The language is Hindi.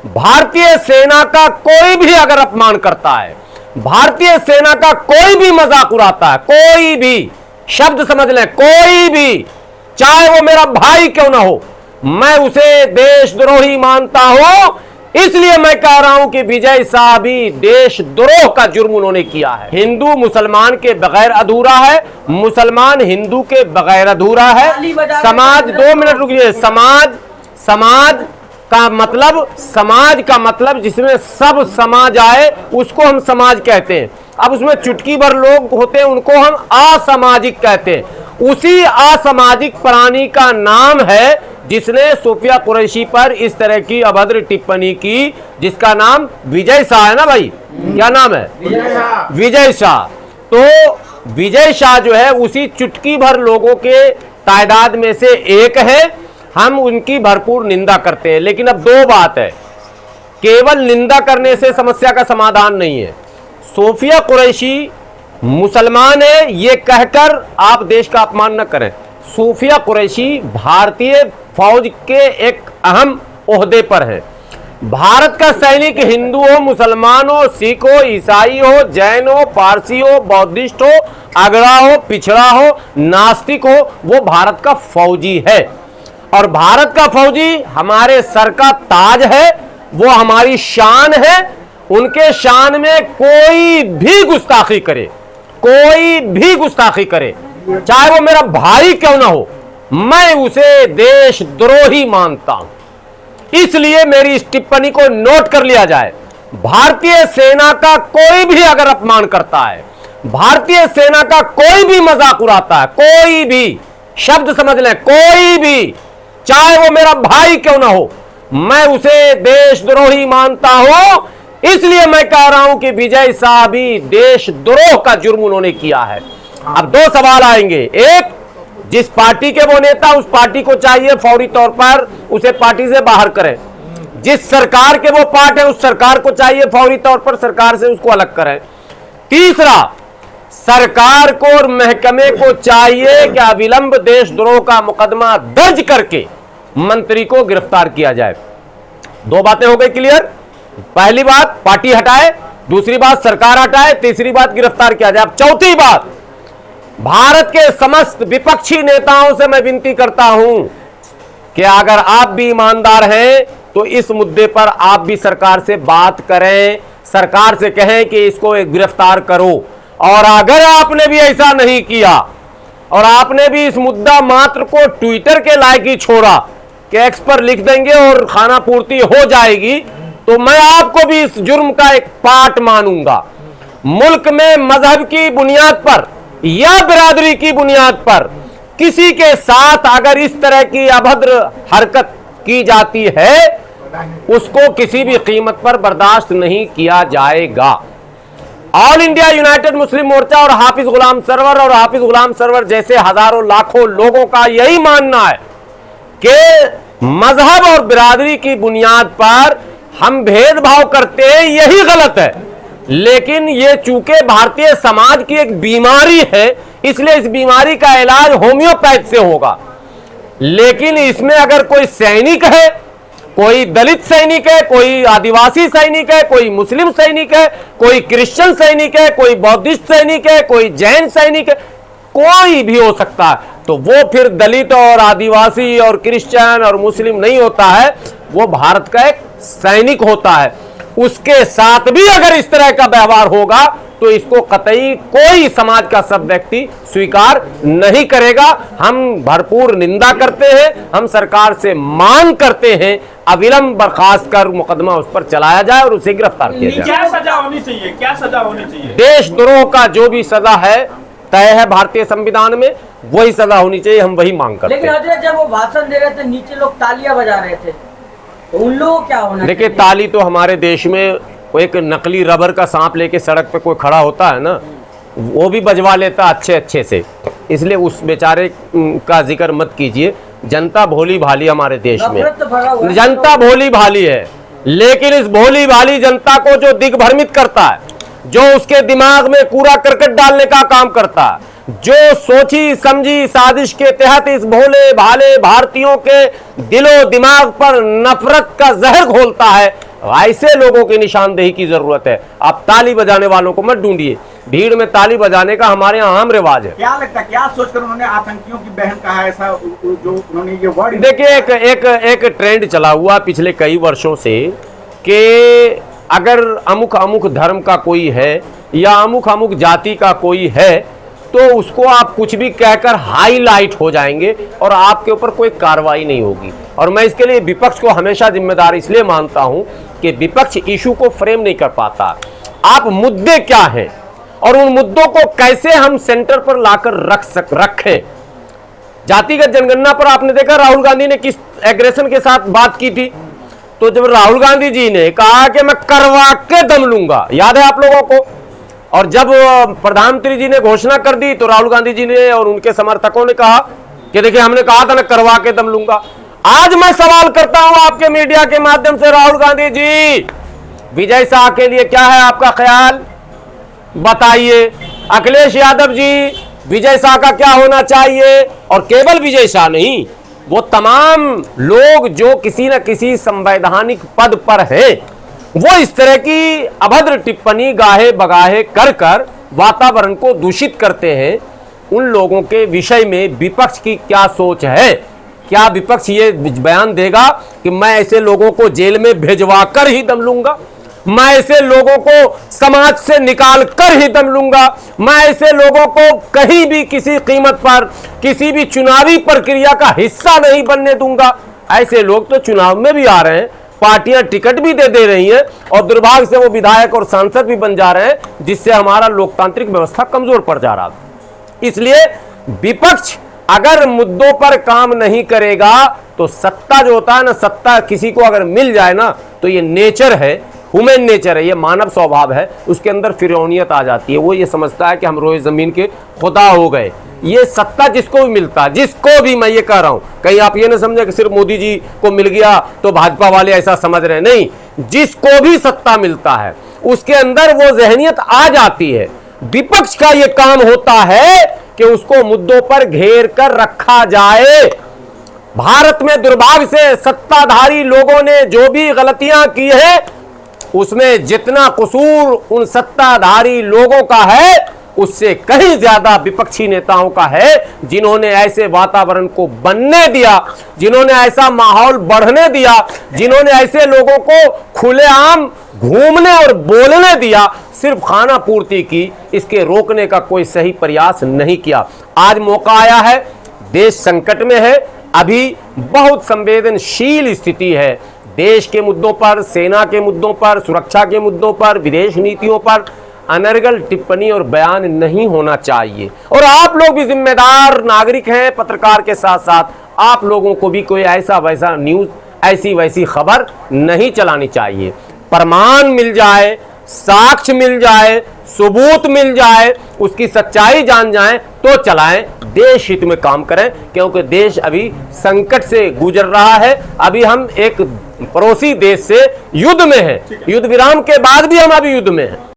भारतीय सेना का कोई भी अगर अपमान करता है, भारतीय सेना का कोई भी मजाक उड़ाता है, कोई भी शब्द समझ लें, कोई भी, चाहे वो मेरा भाई क्यों ना हो, मैं उसे देशद्रोही मानता हूं। इसलिए मैं कह रहा हूं कि विजय शाह भी देशद्रोह का जुर्म उन्होंने किया है। हिंदू मुसलमान के बगैर अधूरा है, मुसलमान हिंदू के बगैर अधूरा है। समाज, 2 मिनट रुकिए, समाज का मतलब जिसमें सब समाज आए उसको हम समाज कहते हैं। अब उसमें चुटकी भर लोग होते हैं, उनको हम असामाजिक कहते हैं। उसी असामाजिक प्राणी का नाम है जिसने सोफिया कुरैशी पर इस तरह की अभद्र टिप्पणी की, जिसका नाम विजय शाह है ना भाई, क्या नाम है? विजय शाह। तो विजय शाह जो है उसी चुटकी भर लोगों के तादाद में से एक है। हम उनकी भरपूर निंदा करते हैं, लेकिन अब 2 बात है, केवल निंदा करने से समस्या का समाधान नहीं है। सोफिया कुरैशी मुसलमान है ये कहकर आप देश का अपमान न करें। सोफिया कुरैशी भारतीय फौज के एक अहम ओहदे पर है। भारत का सैनिक हिंदू हो, मुसलमान हो, सिख हो, ईसाई हो, जैन हो, पारसी हो, बौद्धिस्ट हो, अगड़ा हो, पिछड़ा हो, नास्तिक हो, वो भारत का फौजी है। और भारत का फौजी हमारे सर का ताज है, वो हमारी शान है। उनके शान में कोई भी गुस्ताखी करे, कोई भी गुस्ताखी करे, चाहे वो मेरा भाई क्यों ना हो, मैं उसे देशद्रोही मानता हूं। इसलिए मेरी इस टिप्पणी को नोट कर लिया जाए। भारतीय सेना का कोई भी अगर अपमान करता है, भारतीय सेना का कोई भी मजाक उड़ाता है, कोई भी शब्द समझ लें, कोई भी, चाहे वो मेरा भाई क्यों ना हो, मैं उसे देशद्रोही मानता हूं। इसलिए मैं कह रहा हूं कि विजय शाह भी देशद्रोह का जुर्म उन्होंने किया है। अब 2 सवाल आएंगे। एक, जिस पार्टी के वो नेता, उस पार्टी को चाहिए फौरी तौर पर उसे पार्टी से बाहर करें। जिस सरकार के वो पार्ट है, उस सरकार को चाहिए फौरी तौर पर सरकार से उसको अलग करें। तीसरा, सरकार को और महकमे को चाहिए कि अविलंब देशद्रोह का मुकदमा दर्ज करके मंत्री को गिरफ्तार किया जाए। 2 बातें हो गई क्लियर। पहली बात पार्टी हटाए, दूसरी बात सरकार हटाए, तीसरी बात गिरफ्तार किया जाए। अब चौथी बात, भारत के समस्त विपक्षी नेताओं से मैं विनती करता हूं कि अगर आप भी ईमानदार हैं तो इस मुद्दे पर आप भी सरकार से बात करें, सरकार से कहें कि इसको गिरफ्तार करो। और अगर आपने भी ऐसा नहीं किया और आपने भी इस मुद्दा मात्र को ट्विटर के लायक ही छोड़ा कि एक्स पर लिख देंगे और खाना पूर्ति हो जाएगी, तो मैं आपको भी इस जुर्म का एक पार्ट मानूंगा। मुल्क में मजहब की बुनियाद पर या बिरादरी की बुनियाद पर किसी के साथ अगर इस तरह की अभद्र हरकत की जाती है, उसको किसी भी कीमत पर बर्दाश्त नहीं किया जाएगा। ऑल इंडिया यूनाइटेड मुस्लिम मोर्चा और हाफिज गुलाम सरवर जैसे हजारों लाखों लोगों का यही मानना है कि मजहब और बिरादरी की बुनियाद पर हम भेदभाव करते हैं, यही गलत है। लेकिन ये चूंकि भारतीय समाज की एक बीमारी है, इसलिए इस बीमारी का इलाज होम्योपैथ से होगा। लेकिन इसमें अगर कोई सैनिक है, कोई दलित सैनिक है, कोई आदिवासी सैनिक है, कोई मुस्लिम सैनिक है, कोई क्रिश्चियन सैनिक है, कोई बौद्धिस्ट सैनिक है, कोई जैन सैनिक है, कोई भी हो सकता है, तो वो फिर दलित और आदिवासी और क्रिश्चियन और मुस्लिम नहीं होता है, वो भारत का एक सैनिक होता है। उसके साथ भी अगर इस तरह का व्यवहार होगा तो इसको कतई कोई समाज का सब व्यक्ति स्वीकार नहीं करेगा। हम भरपूर निंदा करते हैं, हम सरकार से मांग करते हैं अविलंब बर्खास्त कर मुकदमा उस पर चलाया जाए और उसे गिरफ्तार किया जाए। क्या सजा होनी चाहिए, क्या सजा होनी चाहिए? देशद्रोह का जो भी सजा है तय है भारतीय संविधान में, वही सजा होनी चाहिए, हम वही मांग करते हैं। लेकिन हजरत जब वो भाषण दे रहे थे नीचे लोग तालियां बजा रहे थे, तो उन लोगों को क्या होना? देखिए, ताली तो हमारे देश में एक नकली रबर का सांप लेके सड़क पे कोई खड़ा होता है ना, वो भी बजवा लेता अच्छे से, इसलिए उस बेचारे का जिक्र मत कीजिए। जनता भोली भाली हमारे देश में, जनता भोली भाली है, लेकिन इस भोली भाली जनता को जो दिग्भ्रमित करता है, जो उसके दिमाग में कूड़ा करकट डालने का काम करता है, जो सोची समझी साजिश के तहत इस भोले भाले भारतीयों के दिलो दिमाग पर नफरत का जहर घोलता है, ऐसे लोगों की निशानदेही की जरूरत है। आप ताली बजाने वालों को मत ढूंढिए। भीड़ में ताली बजाने का हमारे यहाँ आम रिवाज है। क्या लगता है, क्या सोचकर उन्होंने आतंकियों की बहन कहा है, ऐसा जो उन्होंने ये वर्ड? देखिए एक ट्रेंड चला हुआ पिछले कई वर्षों से कि अगर अमुक अमुक धर्म का कोई है या अमुक अमुक जाति का कोई है तो उसको आप कुछ भी कहकर हाईलाइट हो जाएंगे और आपके ऊपर कोई कार्रवाई नहीं होगी। और मैं इसके लिए विपक्ष को हमेशा जिम्मेदार इसलिए मानता हूं कि विपक्ष इशू को फ्रेम नहीं कर पाता। आप मुद्दे क्या हैं और उन मुद्दों को कैसे हम सेंटर पर लाकर रखें। जातिगत जनगणना पर आपने देखा राहुल गांधी ने किस एग्रेशन के साथ बात की थी। तो जब राहुल गांधी जी ने कहा कि मैं करवा के दम लूंगा, याद है आप लोगों को, और जब प्रधानमंत्री जी ने घोषणा कर दी तो राहुल गांधी जी ने और उनके समर्थकों ने कहा कि देखिए हमने कहा था ना करवा के दम लूंगा। आज मैं सवाल करता हूं आपके मीडिया के माध्यम से, राहुल गांधी जी, विजय शाह के लिए क्या है आपका ख्याल बताइए। अखिलेश यादव जी, विजय शाह का क्या होना चाहिए। और केवल विजय शाह नहीं, वो तमाम लोग जो किसी न किसी संवैधानिक पद पर हैं, वो इस तरह की अभद्र टिप्पणी गाहे बगाहे कर कर वातावरण को दूषित करते हैं। उन लोगों के विषय में विपक्ष की क्या सोच है? क्या विपक्ष ये बयान देगा कि मैं ऐसे लोगों को जेल में भेजवा कर ही दम लूंगा, मैं ऐसे लोगों को समाज से निकाल कर ही दम लूंगा, मैं ऐसे लोगों को कहीं भी किसी कीमत पर किसी भी चुनावी प्रक्रिया का हिस्सा नहीं बनने दूंगा? ऐसे लोग तो चुनाव में भी आ रहे हैं, पार्टियां टिकट भी दे रही हैं और दुर्भाग्य से वो विधायक और सांसद भी बन जा रहे हैं, जिससे हमारा लोकतांत्रिक व्यवस्था कमजोर पड़ जा रहा है। इसलिए विपक्ष अगर मुद्दों पर काम नहीं करेगा तो सत्ता जो होता है ना, सत्ता किसी को अगर मिल जाए ना तो ये नेचर है, ह्यूमन नेचर है, ये मानव स्वभाव है, उसके अंदर फिरौनियत आ जाती है। वो ये समझता है कि हम रोए जमीन के खुदा हो गए। ये सत्ता जिसको भी मिलता, जिसको भी, मैं ये कह रहा हूं, कहीं आप ये ना समझे कि सिर्फ मोदी जी को मिल गया तो भाजपा वाले ऐसा समझ रहे हैं, नहीं, जिसको भी सत्ता मिलता है उसके अंदर वो जहनियत आ जाती है। विपक्ष का ये काम होता है कि उसको मुद्दों पर घेर कर रखा जाए। भारत में दुर्भाग्य से सत्ताधारी लोगों ने जो भी गलतियां की है उसमें जितना कसूर उन सत्ताधारी लोगों का है उससे कहीं ज्यादा विपक्षी नेताओं का है, जिन्होंने ऐसे वातावरण को बनने दिया, जिन्होंने ऐसा माहौल बढ़ने दिया, जिन्होंने ऐसे लोगों को खुलेआम घूमने और बोलने दिया, सिर्फ खाना पूर्ति की, इसके रोकने का कोई सही प्रयास नहीं किया। आज मौका आया है, देश संकट में है, अभी बहुत संवेदनशील स्थिति है। देश के मुद्दों पर, सेना के मुद्दों पर, सुरक्षा के मुद्दों पर, विदेश नीतियों पर अनर्गल टिप्पणी और बयान नहीं होना चाहिए। और आप लोग भी जिम्मेदार नागरिक हैं, पत्रकार के साथ साथ आप लोगों को भी कोई ऐसा वैसा न्यूज, ऐसी वैसी खबर नहीं चलानी चाहिए। प्रमाण मिल जाए, साक्ष्य मिल जाए, सबूत मिल जाए, उसकी सच्चाई जान जाए तो चलाएं, देश हित में काम करें, क्योंकि देश अभी संकट से गुजर रहा है। अभी हम एक पड़ोसी देश से युद्ध में हैं, युद्ध विराम के बाद भी हम अभी युद्ध में हैं।